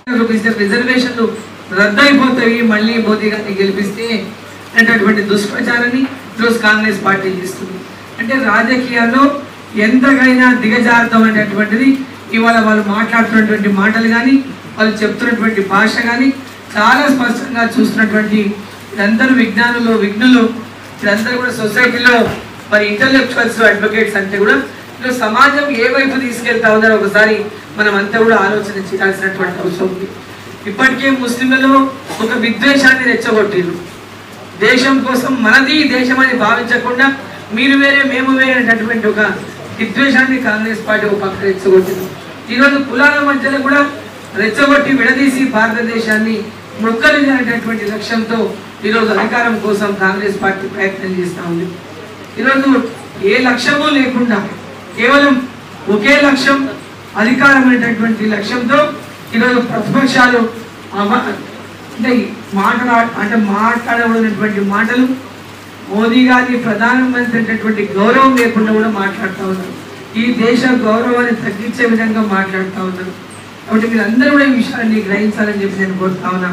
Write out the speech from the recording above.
రిజర్వేషన్లు రద్దయిపోతాయి మళ్ళీ మోదీ గారిని గెలిపిస్తే అనేటటువంటి దుష్ప్రచారాన్ని ఈరోజు కాంగ్రెస్ పార్టీ చేస్తుంది. అంటే రాజకీయాల్లో ఎంతకైనా దిగజారుతాం అనేటటువంటిది ఇవాళ వాళ్ళు మాట్లాడుతున్నటువంటి మాటలు కానీ వాళ్ళు చెప్తున్నటువంటి భాష కానీ చాలా స్పష్టంగా చూస్తున్నటువంటి వీళ్ళందరూ విజ్ఞానులు విఘ్నులు వీళ్ళందరూ కూడా సొసైటీలో మరి ఇంటలెక్చువల్స్ అడ్వకేట్స్ అంటే కూడా ఇలా సమాజం ఏ వైపు తీసుకెళ్తా ఉందో ఒకసారి మనం అంతా కూడా ఆలోచన చేయాల్సినటువంటి అవసరం ఉంది. ఇప్పటికే ముస్లింలలో ఒక విద్వేషాన్ని రెచ్చగొట్టిరు. దేశం కోసం మనది దేశం అని భావించకుండా మీరు వేరే మేము వేరే అనేటటువంటి ఒక విద్వేషాన్ని కాంగ్రెస్ పార్టీ ఒక పక్క రెచ్చగొట్టింది. ఈరోజు కులాల మధ్యలో కూడా రెచ్చగొట్టి విడదీసి భారతదేశాన్ని ముక్కలు అనేటటువంటి లక్ష్యంతో ఈరోజు అధికారం కోసం కాంగ్రెస్ పార్టీ ప్రయత్నం చేస్తూ ఉంది. ఈరోజు ఏ లక్ష్యమూ లేకుండా కేవలం ఒకే లక్ష్యం అధికారం అనేటటువంటి లక్ష్యంతో ఈరోజు ప్రతిపక్షాలు మాట్లాడబడినటువంటి మాటలు మోదీ గారిని ప్రధానమంత్రి అనేటటువంటి గౌరవం లేకుండా కూడా మాట్లాడుతూ ఉన్నారు. ఈ దేశ గౌరవాన్ని తగ్గించే విధంగా మాట్లాడుతూ ఉన్నారు. కాబట్టి మీరందరూ కూడా ఈ విషయాన్ని గ్రహించాలని చెప్పి నేను కోరుతా ఉన్నా.